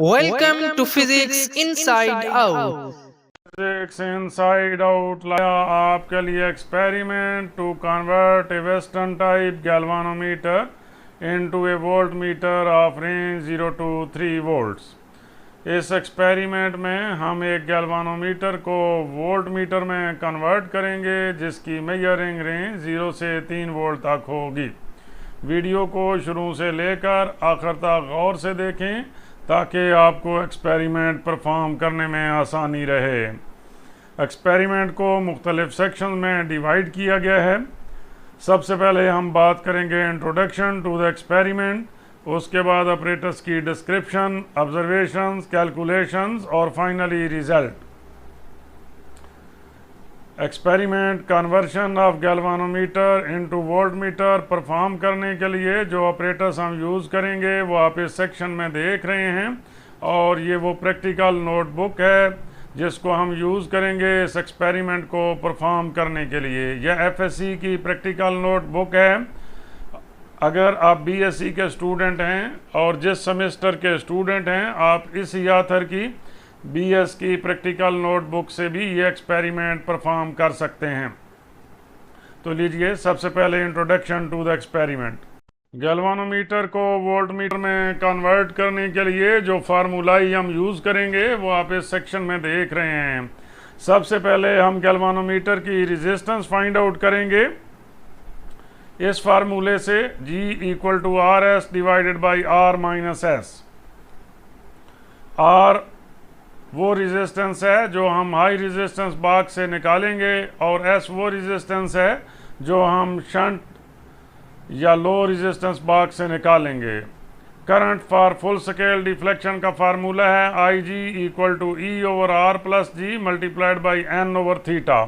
Welcome to Physics Inside Out. Physics Inside Out लाया आपके लिए experiment to convert a Weston type galvanometer into a volt meter of range 0 to 3 volts. इस experiment में हम एक galvanometer को volt meter में कन्वर्ट करेंगे जिसकी मेजरिंग रेंज 0 से 3 वोल्ट तक होगी। वीडियो को शुरू से लेकर आखिर तक गौर से देखें ताकि आपको एक्सपेरिमेंट परफॉर्म करने में आसानी रहे। एक्सपेरिमेंट को मुख्तलिफ सेक्शन में डिवाइड किया गया है। सबसे पहले हम बात करेंगे इंट्रोडक्शन टू द एक्सपेरिमेंट, उसके बाद ऑपरेटर्स की डिस्क्रिप्शन, ऑब्जर्वेशंस, कैलकुलेशंस और finally result. Experiment conversion of galvanometer into volt meter perform करने के लिए जो ऑपरेटर्स हम यूज़ करेंगे वो आप इस सेक्शन में देख रहे हैं, और ये वो प्रैक्टिकल नोटबुक है जिसको हम यूज़ करेंगे इस एक्सपेरिमेंट को परफॉर्म करने के लिए। यह एफएससी की प्रैक्टिकल नोटबुक है। अगर आप बीएससी के स्टूडेंट हैं और जिस सेमेस्टर के स्टूडेंट हैं, आप इस ऑथर की बीएस की प्रैक्टिकल नोटबुक से भी ये एक्सपेरिमेंट परफॉर्म कर सकते हैं। तो लीजिए, सबसे पहले introduction to the experiment. Galvanometer को वोल्ट मीटर में कन्वर्ट करने के लिए जो फार्मूलाई हम यूज़ करेंगे वो आप इस सेक्शन में देख रहे हैं। सबसे पहले हम गैल्वानोमीटर की रेजिस्टेंस फाइंड आउट करेंगे इस फार्मूले से, G equal to R S divided by R minus S. R वो रेजिस्टेंस है जो हम हाई रेजिस्टेंस बॉक्स से निकालेंगे, और एस वो रेजिस्टेंस है जो हम शंट या लो रेजिस्टेंस बॉक्स से निकालेंगे। Current for full scale deflection का फार्मूला है I G equal to E over R plus G multiplied by N over theta.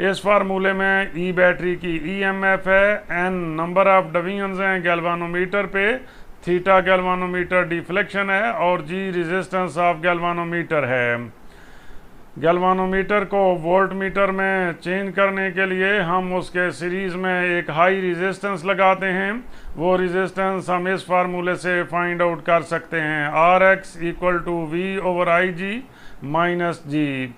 इस फार्मूले में ई बैटरी की ईएमएफ है, एन नंबर ऑफ डिवीजन्स हैं गैल्वानोमीटर पे, थीटा गैल्वानोमीटर डिफ्लेक्शन है, और जी रेजिस्टेंस ऑफ गैल्वानोमीटर है। गैल्वानोमीटर को वोल्ट मीटर में चेंज करने के लिए हम उसके सीरीज़ में एक हाई रेजिस्टेंस लगाते हैं। वो रेजिस्टेंस हम इस फार्मूले से फाइंड आउट कर सकते हैं, R X equal to V over I G minus G.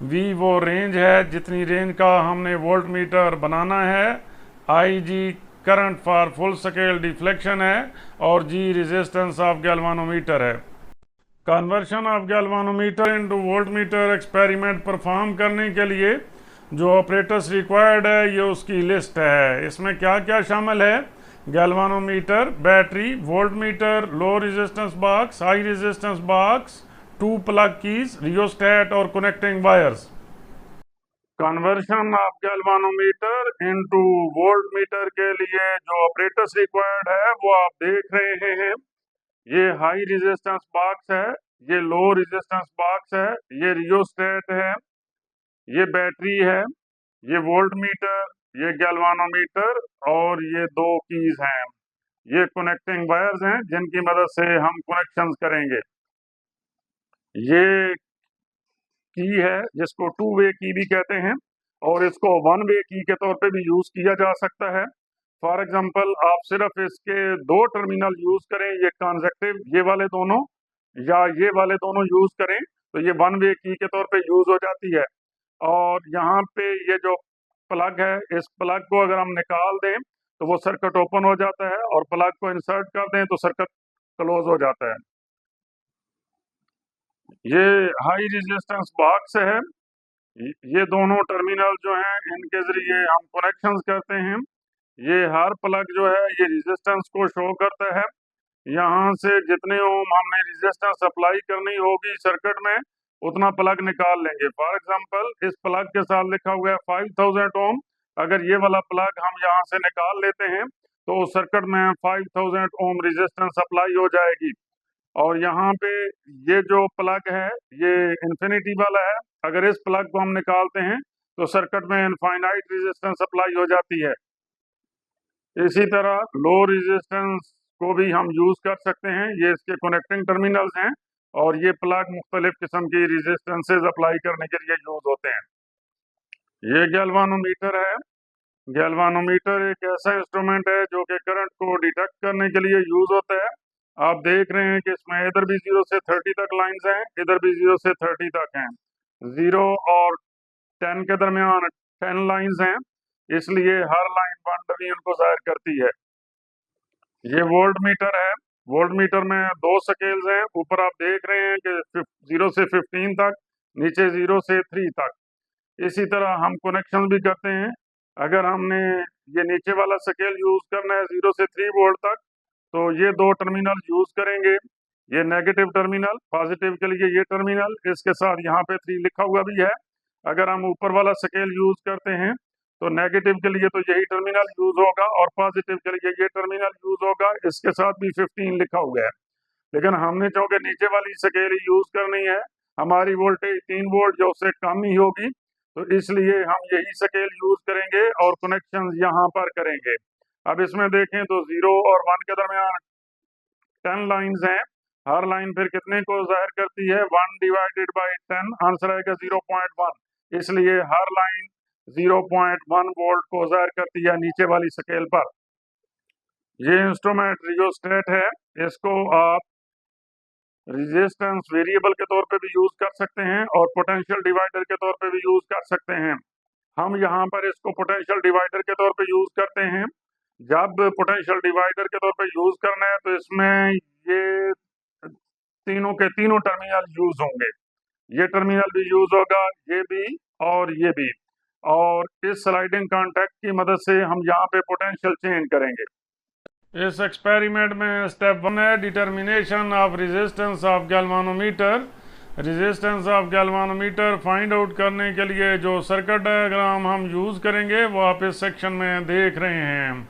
V वो रेंज है जितनी रेंज का हमने वोल्ट मीटर बनाना है, I G current for full scale deflection है, और जी रेजिस्टेंस ऑफ गैल्वानोमीटर है। Conversion of galvanometer into voltmeter experiment perform करने के लिए जो ऑपरेटर्स रिक्वायर्ड है ये उसकी लिस्ट है। इसमें क्या क्या शामिल है? Galvanometer, battery, voltmeter, low resistance box, high resistance box, 2 plug keys, rheostat और connecting wires. Conversion of galvanometer into voltmeter के लिए जो ऑपरेटर्स रिक्वायर्ड है वो आप देख रहे हैं। ये हाई रेजिस्टेंस बॉक्स है, ये लो रेजिस्टेंस बॉक्स है, ये रियोस्टेट है, ये बैटरी है, ये वोल्ट मीटर, ये गैल्वानोमीटर, और ये 2 कीज हैं। ये कनेक्टिंग वायर्स हैं जिनकी मदद से हम कनेक्शंस करेंगे। ये की है जिसको 2 वे की भी कहते हैं, और इसको 1 वे की के तौर पे भी यूज़ किया जा सकता है। फॉर एग्जांपल, आप सिर्फ इसके 2 टर्मिनल यूज़ करें, ये कॉन्जेक्टिव ये वाले दोनों या ये वाले दोनों यूज़ करें तो ये 1 वे की के तौर पे यूज़ हो जाती है। और यहाँ पे ये जो प्लग है, इस प्लग को अगर हम निकाल दें तो वो सर्किट ओपन हो जाता है, और प्लग को इंसर्ट कर दें तो सर्किट क्लोज हो जाता है। ये हाई रेजिस्टेंस बॉक्स है। ये दोनों टर्मिनल जो हैं इनके जरिए हम कनेक्शंस करते हैं। ये हर प्लग जो है ये रेजिस्टेंस को शो करता है। यहाँ से जितने ओम हमने रेजिस्टेंस अप्लाई करनी होगी सर्किट में उतना प्लग निकाल लेंगे। फॉर एग्जांपल, इस प्लग के साथ लिखा हुआ है 5000 ओम। अगर ये वाला प्लग हम यहाँ से निकाल लेते हैं तो सर्किट में 5000 ओम रेजिस्टेंस अप्लाई हो जाएगी। और यहाँ पे ये जो प्लग है ये इन्फिनिटी वाला है। अगर इस प्लग को हम निकालते हैं तो सर्किट में इनफाइनाइट रेजिस्टेंस अप्लाई हो जाती है। इसी तरह लो रेजिस्टेंस को भी हम यूज़ कर सकते हैं। ये इसके कनेक्टिंग टर्मिनल्स हैं, और ये प्लग मुख्तलिफ किस्म की रेजिस्टेंसेज अप्लाई करने के लिए यूज़ होते हैं। ये गैल्वानोमीटर है। गैल्वानोमीटर एक ऐसा इंस्ट्रूमेंट है जो कि करंट को डिटेक्ट करने के लिए यूज़ होता है। आप देख रहे हैं कि इसमें इधर भी 0 से 30 तक लाइंस हैं, इधर भी 0 से 30 तक हैं। 0 और 10 के दरमियान 10 लाइंस हैं, इसलिए हर लाइन 1 डिवीजन को जाहिर करती है। ये वोल्ट मीटर है। वोल्ट मीटर में 2 स्केल्स हैं। ऊपर आप देख रहे हैं कि 0 से 15 तक, नीचे 0 से 3 तक। इसी तरह हम कनेक्शन भी करते हैं। अगर हमने ये नीचे वाला स्केल यूज करना है 0 से 3 वोल्ट तक, तो ये 2 टर्मिनल यूज करेंगे। ये नेगेटिव टर्मिनल, पॉजिटिव के लिए ये टर्मिनल, इसके साथ यहाँ पे 3 लिखा हुआ भी है। अगर हम ऊपर वाला स्केल यूज करते हैं तो नेगेटिव के लिए तो यही टर्मिनल यूज होगा और पॉजिटिव के लिए ये टर्मिनल यूज होगा, इसके साथ भी 15 लिखा हुआ है। लेकिन हमने चूंकि नीचे वाली स्केल यूज करनी है, हमारी वोल्टेज 3 वोल्ट जो उससे कम ही होगी, तो इसलिए हम यही स्केल यूज करेंगे और कनेक्शन यहाँ पर करेंगे। अब इसमें देखें तो 0 और 1 के दरमियान 10 लाइंस हैं। हर लाइन फिर कितने को जाहिर करती है? 1 डिवाइडेड बाई 10, आंसर आएगा 0.1। इसलिए हर लाइन 0.1 वोल्ट को जाहिर करती है नीचे वाली स्केल पर। ये इंस्ट्रूमेंट रियोस्टेट है। इसको आप रेजिस्टेंस वेरिएबल के तौर पे भी यूज कर सकते हैं और पोटेंशियल डिवाइडर के तौर पे भी यूज कर सकते हैं। हम यहाँ पर इसको पोटेंशियल डिवाइडर के तौर पे यूज करते हैं। जब पोटेंशियल डिवाइडर के तौर पे यूज करना है तो इसमें ये तीनों के तीनों टर्मिनल यूज होंगे। ये टर्मिनल भी यूज होगा, ये भी और ये भी। और इस स्लाइडिंग कॉन्टैक्ट की मदद से हम यहाँ पे पोटेंशियल चेंज करेंगे। इस एक्सपेरिमेंट में स्टेप 1 है determination of resistance of galvanometer. Resistance of galvanometer find out करने के लिए जो सर्किट डायग्राम हम यूज करेंगे वो आप इस सेक्शन में देख रहे हैं।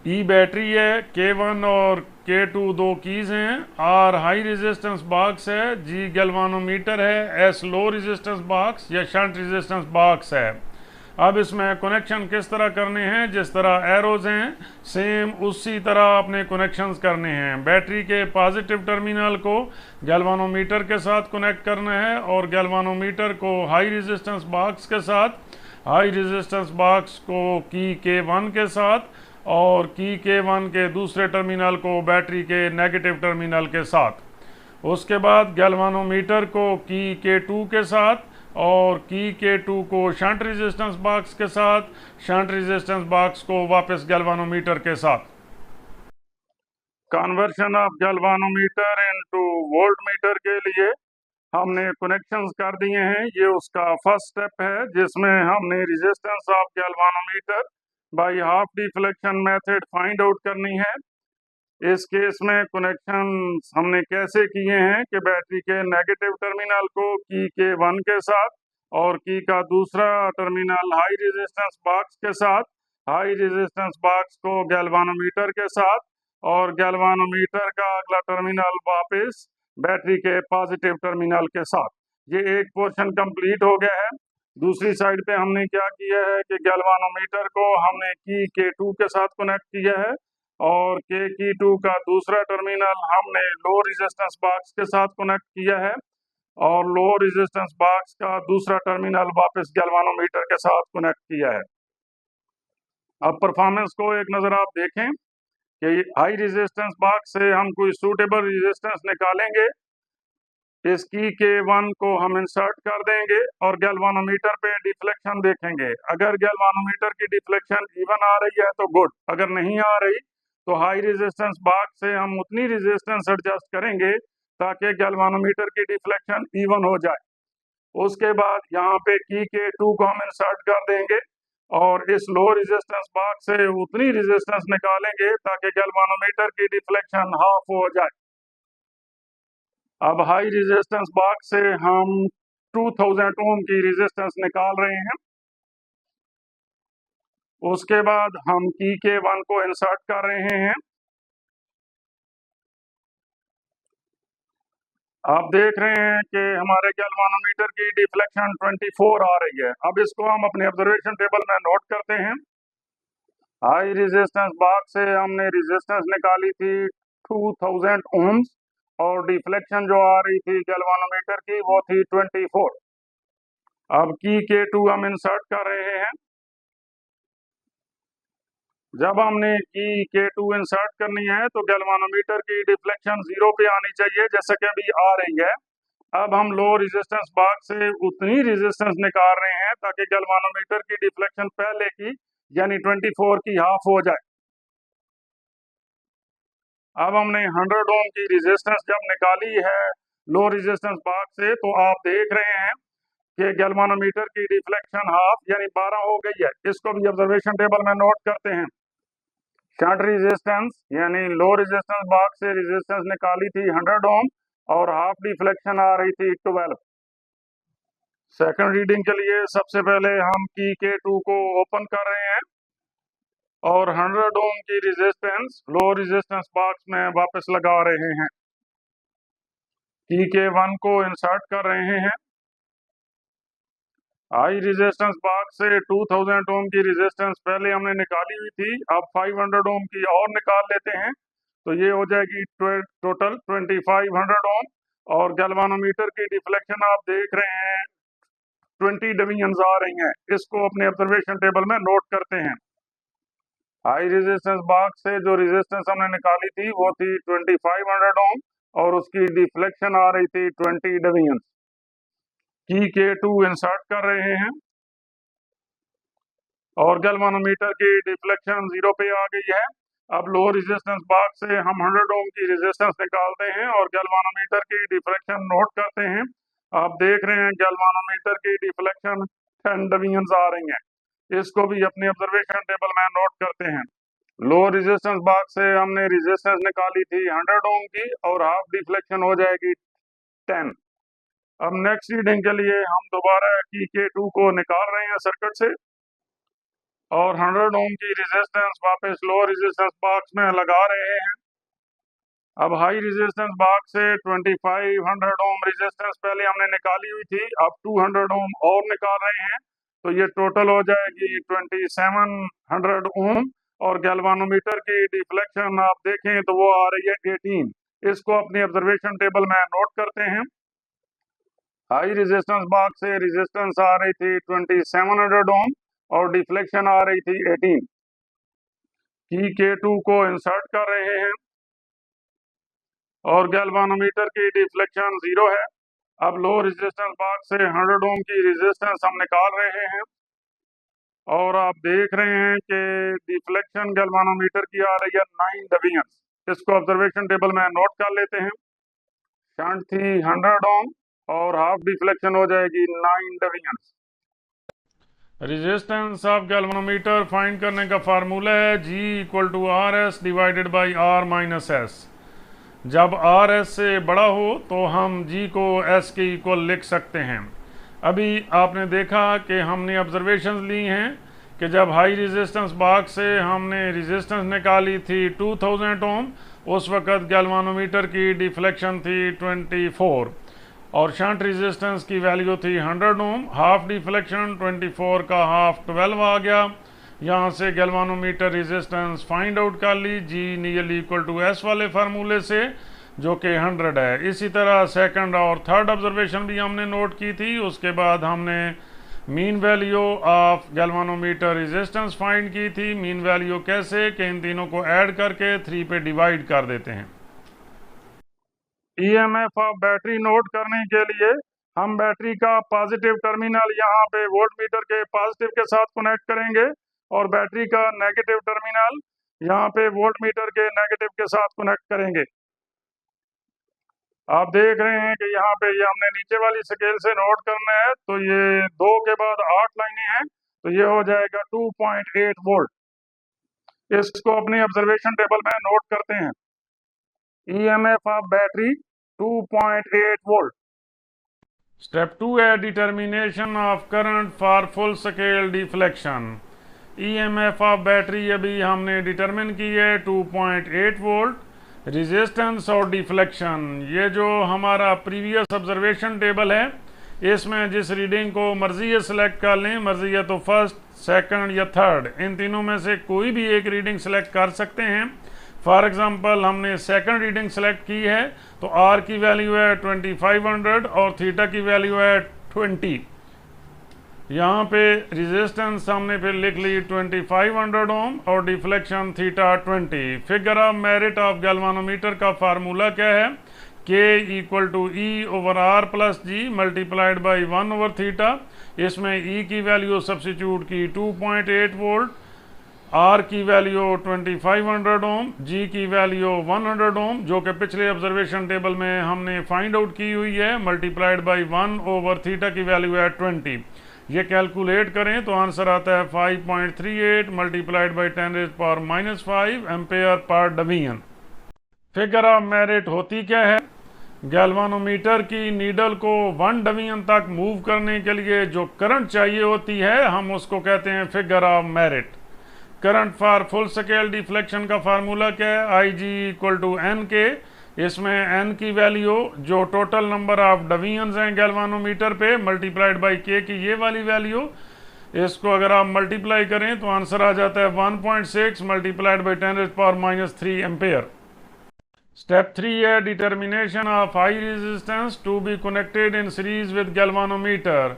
ई बैटरी है, K1 और K2 दो कीज हैं, R हाई रेजिस्टेंस बॉक्स है, G गैल्वानोमीटर है, S लो रेजिस्टेंस बॉक्स या शंट रेजिस्टेंस बॉक्स है। अब इसमें कनेक्शन किस तरह करने हैं? जिस तरह एरोज हैं सेम उसी तरह अपने कनेक्शंस करने हैं। बैटरी के पॉजिटिव टर्मिनल को गैल्वानोमीटर के साथ कनेक्ट करना है और गैल्वानोमीटर को हाई रेजिस्टेंस बॉक्स के साथ, हाई रेजिस्टेंस बॉक्स को की K1 के साथ और की K1 के दूसरे टर्मिनल को बैटरी के नेगेटिव टर्मिनल के साथ। उसके बाद गैल्वानोमीटर को की K2 के साथ और की K2 को शंट रेजिस्टेंस बॉक्स के साथ, शंट रेजिस्टेंस बॉक्स को वापस गैल्वानोमीटर के साथ। Conversion of galvanometer into voltmeter के लिए हमने कनेक्शंस कर दिए हैं। ये उसका फर्स्ट स्टेप है जिसमें हमने resistance of galvanometer by half deflection method find out करनी है। इस केस में कनेक्शन हमने कैसे किए हैं कि बैटरी के नेगेटिव टर्मिनल को की K1 के साथ और की का दूसरा टर्मिनल हाई रेजिस्टेंस बॉक्स के साथ, हाई रेजिस्टेंस बॉक्स को गैल्वानोमीटर के साथ और गैल्वानोमीटर का अगला टर्मिनल वापस बैटरी के पॉजिटिव टर्मिनल के साथ। ये एक पोर्शन कंप्लीट हो गया है। दूसरी साइड पे हमने क्या किया है कि गैल्वानोमीटर को हमने की K2 के साथ कनेक्ट किया है और K2 का दूसरा टर्मिनल हमने लो रेजिस्टेंस बॉक्स के साथ कनेक्ट किया है और लो रेजिस्टेंस बॉक्स का दूसरा टर्मिनल वापस गैल्वानोमीटर के साथ कनेक्ट किया है। अब परफॉर्मेंस को एक नज़र आप देखें कि हाई रेजिस्टेंस बॉक्स से हम कोई सूटेबल रेजिस्टेंस निकालेंगे। इस की K1 को हम इंसर्ट कर देंगे और गैल्वानोमीटर पे डिफ्लेक्शन देखेंगे। अगर गैल्वानोमीटर की डिफ्लेक्शन इवन आ रही है तो गुड, अगर नहीं आ रही तो हाई रेजिस्टेंस बॉक्स से हम उतनी रेजिस्टेंस एडजस्ट करेंगे ताकि गैल्वानोमीटर की डिफ्लेक्शन इवन हो जाए। उसके बाद यहाँ पे की K2 को हम इंसर्ट कर देंगे और इस लो रेजिस्टेंस बॉक्स से उतनी रेजिस्टेंस निकालेंगे ताकि गैल्वानोमीटर की डिफ्लेक्शन हाफ हो जाए। अब हाई रेजिस्टेंस बॉक्स से हम 2000 ओम की रेजिस्टेंस निकाल रहे हैं। उसके बाद हम की K1 को इंसर्ट कर रहे हैं। आप देख रहे हैं कि हमारे गैल्वानोमीटर की डिफ्लेक्शन 24 आ रही है। अब इसको हम अपने ऑब्जर्वेशन टेबल में नोट करते हैं। हाई रेजिस्टेंस बॉक्स से हमने रेजिस्टेंस निकाली थी 2000 ओम्स और डिफ्लेक्शन जो आ रही थी गैल्वानोमीटर की वो थी 24। अब की K2 हम इंसर्ट कर रहे हैं। जब हमने की K2 इंसर्ट करनी है तो गैल्वानोमीटर की डिफ्लेक्शन 0 पे आनी चाहिए, जैसे कि अभी आ रही है। अब हम लो रेजिस्टेंस बॉक्स से उतनी रेजिस्टेंस निकाल रहे हैं ताकि गैल्वानोमीटर की डिफ्लेक्शन पहले की यानी 24 की हाफ हो जाए। अब हमने 100 ओम की रेजिस्टेंस जब निकाली है लो रेजिस्टेंस बॉक्स से, तो आप देख रहे हैं कि गैल्वानोमीटर की डिफ्लेक्शन हाफ यानी 12 हो गई है। इसको भी ऑब्जर्वेशन टेबल में नोट करते हैं। शंट रेजिस्टेंस यानी लो रेजिस्टेंस बॉक्स से रेजिस्टेंस निकाली थी 100 ओम और हाफ डिफ्लेक्शन आ रही थी 12। सेकंड रीडिंग के लिए सबसे पहले हम की K2 को ओपन कर रहे हैं और 100 ओम की रेजिस्टेंस लो रेजिस्टेंस बॉक्स में वापस लगा रहे हैं। की K1 को इंसर्ट कर रहे हैं। हाई रेजिस्टेंस बॉक्स से 2000 ओम की रेजिस्टेंस पहले हमने निकाली हुई थी, अब 500 ओम की और निकाल लेते हैं, तो ये हो जाएगी टोटल 2500 ओम। और गैल्वानोमीटर की डिफ्लेक्शन आप देख रहे हैं 20 डिवीजन आ रही हैं। इसको अपने ऑब्जर्वेशन टेबल में नोट करते हैं। हाई रेजिस्टेंस बॉक्स से जो रेजिस्टेंस हमने निकाली थी वो थी 2500 ओम और उसकी डिफ्लेक्शन आ रही थी 20 डिवीजन। की K2 इंसर्ट कर रहे हैं और गैल्वानोमीटर की डिफ्लेक्शन 0 पे आ गई है। अब लो रेजिस्टेंस बॉक्स से हम 100 ओम की रेजिस्टेंस निकालते हैं और गैल्वानोमीटर की डिफ्लेक्शन नोट करते हैं। आप देख रहे हैं गैल्वानोमीटर की डिफ्लेक्शन 10 डिवीजन आ रही हैं। इसको भी अपने ऑब्जर्वेशन टेबल में नोट करते हैं। लो रेजिस्टेंस बॉक्स से हमने रेजिस्टेंस निकाली थी 100 ओम की और हाफ डिफ्लेक्शन हो जाएगी 10। अब नेक्स्ट रीडिंग के लिए हम दोबारा की K2 को निकाल रहे हैं सर्किट से और 100 ओम की रेजिस्टेंस वापस लो रेजिस्टेंस बॉक्स में लगा रहे हैं। अब हाई रेजिस्टेंस बॉक्स से 2500 ओम रेजिस्टेंस पहले हमने निकाली हुई थी, अब 200 ओम और निकाल रहे हैं, तो ये टोटल हो जाएगी 2700 ओम। और गैल्वानोमीटर की डिफ्लेक्शन आप देखें तो वो आ रही है 18। इसको अपनी ऑब्जर्वेशन टेबल में नोट करते हैं। हाई रेजिस्टेंस बॉक्स से रेजिस्टेंस आ रही थी 2700 ओम और डिफ्लेक्शन आ रही थी 18। की K2 को इंसर्ट कर रहे हैं और गैल्वानोमीटर की डिफ्लेक्शन 0 है। अब लो रेजिस्टेंस बॉक्स से 100 ओम की रेजिस्टेंस हम निकाल रहे हैं और आप देख रहे हैं कि डिफ्लेक्शन गैल्वानोमीटर की आ रही है 9 डिवीजन। इसको ऑब्जर्वेशन टेबल में नोट कर लेते हैं। शंट थी 100 ओम और हाफ डिफ्लेक्शन हो जाएगी 9 division. Resistance of galvanometer find करने का फार्मूला है G equal to RS divided by R minus S। जब RS से बड़ा हो तो हम G को S के इक्वल लिख सकते हैं। अभी आपने देखा कि हमने ऑब्जर्वेशंस ली हैं कि जब हाई रेजिस्टेंस बॉक्स से हमने रेजिस्टेंस निकाली थी 2000 ओम, उस वक़्त गैल्वानोमीटर की डिफ्लेक्शन थी 24 और शंट रेजिस्टेंस की वैल्यू थी 100 ओम। हाफ डिफ्लेक्शन 24 का हाफ 12 आ गया। यहाँ से गैल्वानोमीटर रेजिस्टेंस फाइंड आउट कर ली G nearly equal to S वाले फार्मूले से, जो कि 100 है। इसी तरह सेकंड और थर्ड ऑब्जर्वेशन भी हमने नोट की थी। उसके बाद हमने mean value of galvanometer resistance find की थी। मीन वैल्यू कैसे कि इन तीनों को ऐड करके 3 पे डिवाइड कर देते हैं। EMF ऑफ बैटरी नोट करने के लिए हम बैटरी का पॉजिटिव टर्मिनल यहाँ पे वोल्टमीटर के पॉजिटिव के साथ कनेक्ट करेंगे और बैटरी का नेगेटिव टर्मिनल यहाँ पे वोल्टमीटर के नेगेटिव के साथ कनेक्ट करेंगे। आप देख रहे हैं कि यहाँ पे ये हमने नीचे वाली स्केल से नोट करना है, तो ये 2 के बाद 8 लाइनें हैं, तो ये हो जाएगा 2.8 वोल्ट। इसको अपने ऑब्जर्वेशन टेबल में नोट करते हैं। EMF of battery 2.8 volt. Step 2 है determination of current for full scale deflection. EMF of battery अभी हमने डिटरमिन की है 2.8 वोल्ट। रेजिस्टेंस और डिफ्लेक्शन, ये जो हमारा प्रीवियस ऑब्जर्वेशन टेबल है, इसमें जिस रीडिंग को मर्जी है सिलेक्ट कर लें। मर्जी है तो फर्स्ट, सेकंड या थर्ड, इन तीनों में से कोई भी एक रीडिंग सेलेक्ट कर सकते हैं। फॉर एग्जांपल हमने सेकंड रीडिंग सेलेक्ट की है, तो R की वैल्यू है 2500 और थीटा की वैल्यू है 20। यहाँ पे रेजिस्टेंस हमने फिर लिख ली 2500 ओम और deflection theta 20। Figure of merit of galvanometer का फार्मूला क्या है? K equal to E over R plus G multiplied by 1 over theta. इसमें E की वैल्यू सब्सिट्यूट की 2.8 वोल्ट, R की वैल्यू 2500 ओम, G की वैल्यू 100 ओम जो कि पिछले ऑब्जर्वेशन टेबल में हमने फाइंड आउट की हुई है, मल्टीप्लाइड बाई 1 ओवर थीटा की वैल्यू है 20। ये कैलकुलेट करें तो आंसर आता है 5.38 multiplied by 10⁻⁻5 ampere per division. Figure of merit होती क्या है? गैल्वानोमीटर की नीडल को 1 डिवीजन तक मूव करने के लिए जो करंट चाहिए होती है, हम उसको कहते हैं figure of merit. Current for full scale deflection का फार्मूला क्या है? I G equal to N के। इसमें एन की वैल्यू जो टोटल नंबर ऑफ डिवीजन्स हैं गैल्वानोमीटर पे मल्टीप्लाइड बाई के की ये वाली वैल्यू, इसको अगर आप मल्टीप्लाई करें तो आंसर आ जाता है 1.6 मल्टीप्लाइड बाई 10⁻³ एम्पेयर। स्टेप 3 है determination of high resistance to be connected in series with galvanometer.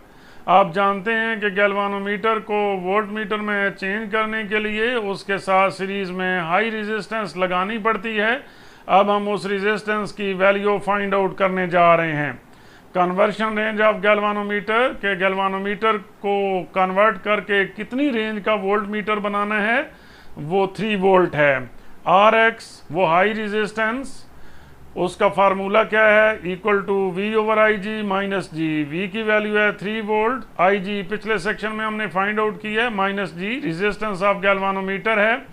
आप जानते हैं कि गैल्वानोमीटर को वोल्टमीटर में चेंज करने के लिए उसके साथ सीरीज में हाई रेजिस्टेंस लगानी पड़ती है। अब हम उस रेजिस्टेंस की वैल्यू फाइंड आउट करने जा रहे हैं। कन्वर्शन रेंज ऑफ गैल्वानोमीटर के गैल्वानोमीटर को कन्वर्ट करके कितनी रेंज का वोल्टमीटर बनाना है, वो 3 वोल्ट है। आर एक्स वो हाई रेजिस्टेंस, उसका फार्मूला क्या है? Equal to V over I G minus G. वी की वैल्यू है 3 वोल्ट, आई जी पिछले सेक्शन में हमने फाइंड आउट की है, minus G resistance of galvanometer है।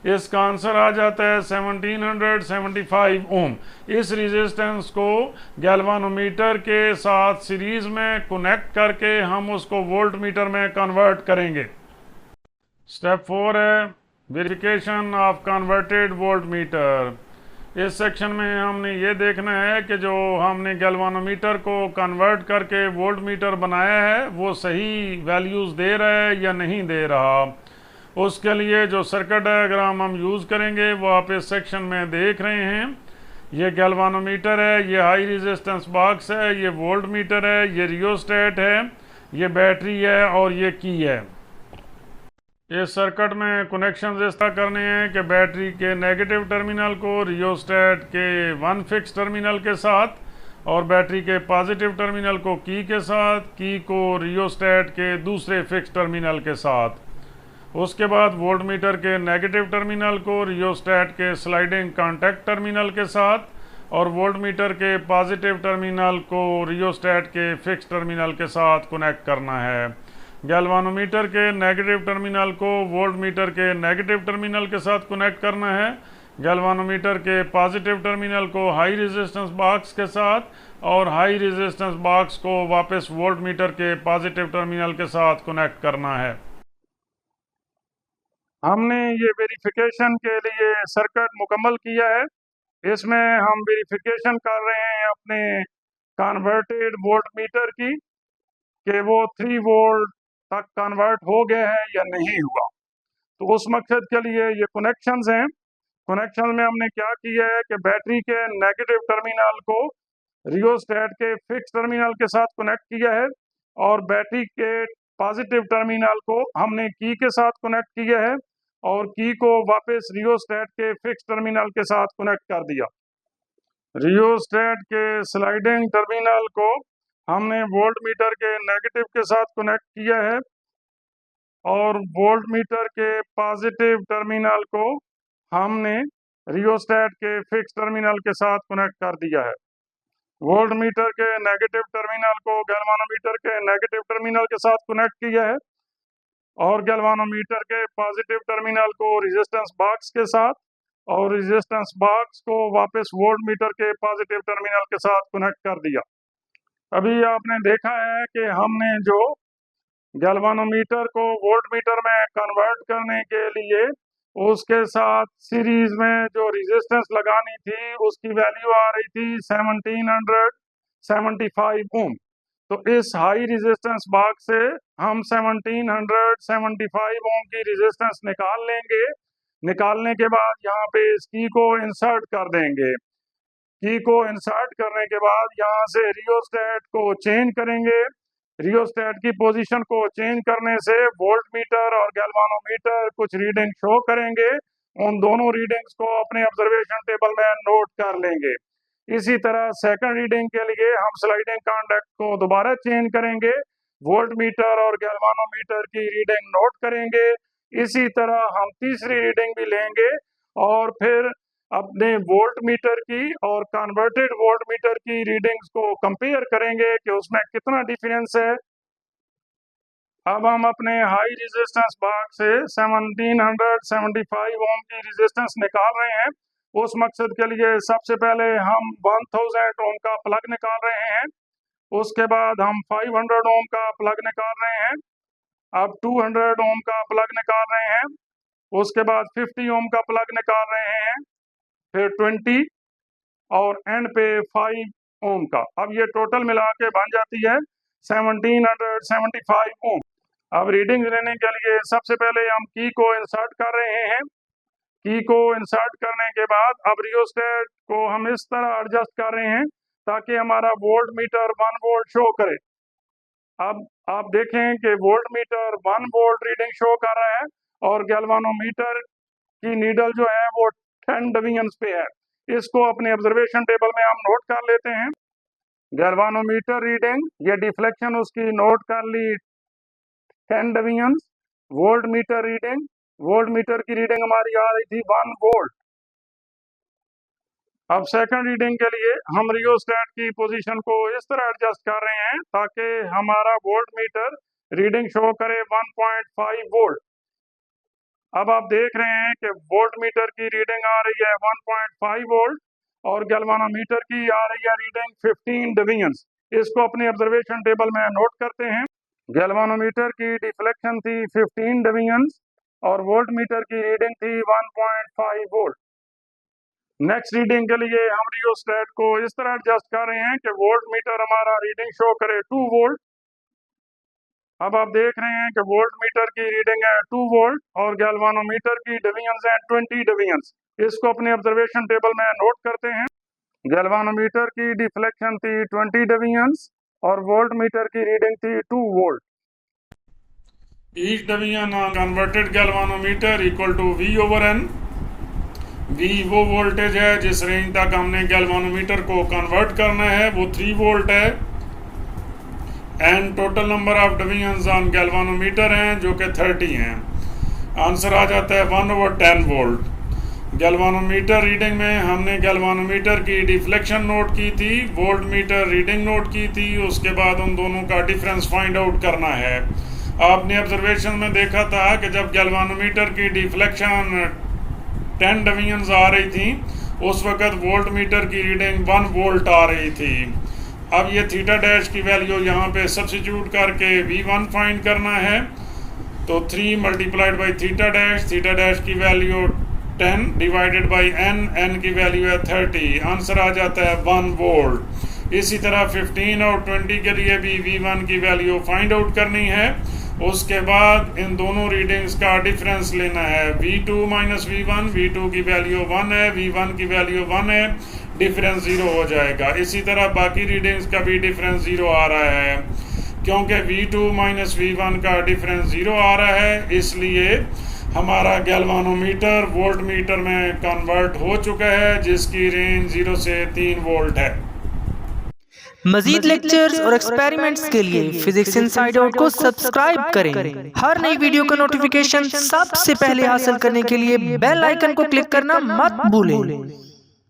इसका आंसर आ जाता है 1775 ओम। इस रेजिस्टेंस को गैल्वानोमीटर के साथ सीरीज में कनेक्ट करके हम उसको वोल्ट मीटर में कन्वर्ट करेंगे। स्टेप 4 है verification of converted volt meter. इस सेक्शन में हमने ये देखना है कि जो हमने गैल्वानोमीटर को कन्वर्ट करके वोल्ट मीटर बनाया है वो सही वैल्यूज़ दे रहा है या नहीं दे रहा। उसके लिए जो सर्किट डायग्राम हम यूज़ करेंगे वो आप इस सेक्शन में देख रहे हैं। ये गैल्वानोमीटर है, ये हाई रेजिस्टेंस बॉक्स है, ये वोल्ट मीटर है, ये रियोस्टेट है, ये बैटरी है और ये की है। इस सर्किट में कनेक्शंस इस तरह करने हैं कि बैटरी के नेगेटिव टर्मिनल को रियोस्टेट के 1 फिक्स टर्मिनल के साथ और बैटरी के पॉजिटिव टर्मिनल को की के साथ, की को रियोस्टेट के दूसरे फिक्स टर्मिनल के साथ। उसके बाद वोल्ट मीटर के नेगेटिव टर्मिनल को रियोस्टेट के स्लाइडिंग कॉन्टैक्ट टर्मिनल के साथ और वोल्ट मीटर के पॉजिटिव टर्मिनल को रियोस्टेट के फिक्स टर्मिनल के साथ कनेक्ट करना है। गैल्वानोमीटर के नेगेटिव टर्मिनल को वोल्ट मीटर के नेगेटिव टर्मिनल के साथ कनेक्ट करना है। गैल्वानोमीटर के पॉजिटिव टर्मिनल को हाई रेजिस्टेंस बॉक्स के साथ और हाई रेजिस्टेंस बॉक्स को वापस वोल्ट मीटर के पॉजिटिव टर्मिनल के साथ कनेक्ट करना है। हमने ये वेरिफिकेशन के लिए सर्किट मुकम्मल किया है। इसमें हम वेरिफिकेशन कर रहे हैं अपने कन्वर्टेड वोल्ट मीटर की कि वो 3 वोल्ट तक कन्वर्ट हो गया है या नहीं हुआ। तो उस मकसद के लिए ये कनेक्शंस हैं। कनेक्शन में हमने क्या किया है कि बैटरी के नेगेटिव टर्मिनल को रियोस्टेट के फिक्स टर्मिनल के साथ कनेक्ट किया है और बैटरी के पॉजिटिव टर्मिनल को हमने की के साथ कनेक्ट किया है और की को वापस रियोस्टेट के फिक्स टर्मिनल के साथ कनेक्ट कर दिया। रियोस्टेट के स्लाइडिंग टर्मिनल को हमने वोल्ट मीटर के नेगेटिव के साथ कनेक्ट किया है और वोल्ट मीटर के पॉजिटिव टर्मिनल को हमने रियोस्टेट के फिक्स टर्मिनल के साथ कनेक्ट कर दिया है। वोल्ट मीटर के नेगेटिव टर्मिनल को गैल्वानोमीटर के नेगेटिव टर्मिनल के साथ कनेक्ट किया है और गैल्वानोमीटर के पॉजिटिव टर्मिनल को रेजिस्टेंस बॉक्स के साथ और रेजिस्टेंस बॉक्स को वापस वोल्ट मीटर के पॉजिटिव टर्मिनल के साथ कनेक्ट कर दिया। अभी आपने देखा है कि हमने जो गैल्वानोमीटर को वोल्ट मीटर में कन्वर्ट करने के लिए उसके साथ सीरीज में जो रेजिस्टेंस लगानी थी उसकी वैल्यू आ रही थी 1775 ओम। तो इस हाई रेजिस्टेंस बॉक्स से हम 1775 ओम की रेजिस्टेंस निकाल लेंगे। निकालने के बाद यहाँ पे इस की को इंसर्ट कर देंगे। की को इंसर्ट करने के बाद यहाँ से रियोस्टेट को चेंज करेंगे। रियोस्टेट की पोजीशन को चेंज करने से वोल्ट मीटर और गैल्वानोमीटर कुछ रीडिंग शो करेंगे। उन दोनों रीडिंग्स को अपने ऑब्जर्वेशन टेबल में नोट कर लेंगे। इसी तरह सेकंड रीडिंग के लिए हम स्लाइडिंग कॉन्टैक्ट को दोबारा चेंज करेंगे, वोल्ट मीटर और गैल्वानोमीटर की रीडिंग नोट करेंगे। इसी तरह हम तीसरी रीडिंग भी लेंगे और फिर अपने वोल्ट मीटर की और कन्वर्टेड वोल्ट मीटर की रीडिंग्स को कंपेयर करेंगे कि उसमें कितना डिफरेंस है। अब हम अपने हाई रेजिस्टेंस बॉक्स से 1775 ओम की रेजिस्टेंस निकाल रहे हैं। उस मकसद के लिए सबसे पहले हम 1000 ओम का प्लग निकाल रहे हैं, उसके बाद हम 500 ओम का प्लग निकाल रहे हैं, अब 200 ओम का प्लग निकाल रहे हैं, उसके बाद 50 ओम का प्लग निकाल रहे हैं, फिर 20 और एंड पे 5 ओम का। अब ये टोटल मिला के बन जाती है 1775 ओम। अब रीडिंग लेने के लिए सबसे पहले हम की को इंसर्ट कर रहे हैं। की को इंसर्ट करने के बाद अब रियोस्टेट को हम इस तरह एडजस्ट कर रहे हैं ताकि हमारा वोल्ट मीटर 1 वोल्ट शो करे। अब आप देखें कि volt meter 1 volt reading show कर रहा है और गैल्वानोमीटर की नीडल जो है वो 10 डिवीजन्स पे है। इसको अपने ऑब्जर्वेशन टेबल में हम नोट कर लेते हैं। गैल्वानोमीटर रीडिंग, ये डिफ्लेक्शन उसकी नोट कर ली 10 divisions. Volt meter reading, volt meter की रीडिंग हमारी आ रही थी 1 वोल्ट। अब सेकंड रीडिंग के लिए हम रियोस्टेट की पोजीशन को इस तरह एडजस्ट कर रहे हैं ताकि हमारा वोल्ट मीटर रीडिंग शो करे 1.5 वोल्ट। अब आप देख रहे हैं कि वोल्ट मीटर की रीडिंग आ रही है 1.5 वोल्ट और गैल्वानोमीटर की आ रही है रीडिंग 15 डिवीजन्स। इसको अपने ऑब्जर्वेशन टेबल में नोट करते हैं। गैल्वानोमीटर की डिफ्लेक्शन थी 15 डिवीजन्स और वोल्ट मीटर की रीडिंग थी 1.5 वोल्ट। नेक्स्ट रीडिंग के लिए हम रियोस्टेट को इस तरह एडजस्ट कर रहे हैं कि वोल्ट मीटर हमारा रीडिंग शो करे 2 वोल्ट। अब आप देख रहे हैं कि वोल्ट मीटर की रीडिंग है 2 वोल्ट और गैल्वानोमीटर की डिवीजन्स हैं 20 डिवीजन्स। इसको अपने ऑब्जर्वेशन टेबल में नोट करते हैं। गैल्वानोमीटर की डिफ्लेक्शन थी 20 डिवीजन्स और वोल्ट मीटर की रीडिंग थी 2 volt. Each division on converted galvanometer equal to V/N। V वो वोल्टेज है जिस रेंज तक हमने गैल्वानोमीटर को कन्वर्ट करना है, वो 3 वोल्ट है। And total number of divisions on galvanometer हैं जो कि 30 हैं। आंसर आ जाता है 1/10 वोल्ट। गैल्वानोमीटर रीडिंग में हमने गैल्वानोमीटर की डिफ्लेक्शन नोट की थी, वोल्ट मीटर रीडिंग नोट की थी, उसके बाद उन दोनों का डिफरेंस फाइंड आउट करना है। आपने ऑब्जर्वेशन में देखा था कि जब गैल्वानोमीटर की डिफ्लेक्शन 10 डिवीजन्स आ रही थी उस वक़्त वोल्ट मीटर की रीडिंग 1 वोल्ट आ रही थी। अब ये थीटा डैश की वैल्यू यहाँ पे सब्स्टिट्यूट करके V1 फाइंड करना है, तो 3 मल्टीप्लाइड बाई थीटा डैश की वैल्यू 10 डिवाइडेड बाई n की वैल्यू है 30। आंसर आ जाता है 1 वोल्ट। इसी तरह 15 और 20 के लिए भी V1 की वैल्यू फाइंड आउट करनी है। उसके बाद इन दोनों रीडिंग्स का डिफरेंस लेना है। V2 माइनस V1, V2 की वैल्यू 1 है, V1 की वैल्यू 1 है, डिफरेंस 0 हो जाएगा। इसी तरह बाकी रीडिंग्स का भी डिफरेंस 0 आ रहा है। क्योंकि V2 माइनस V1 का डिफरेंस 0 आ रहा है इसलिए हमारा गैल्वानोमीटर वोल्ट मीटर में कन्वर्ट हो चुका है जिसकी रेंज 0 से 3 वोल्ट है। मजीद लेक्चर्स और एक्सपेरिमेंट्स के लिए फिजिक्स इनसाइड आउट को सब्सक्राइब करें। हर नई वीडियो का नोटिफिकेशन सबसे पहले हासिल करने के लिए बेल आइकन को क्लिक करना मत भूलें।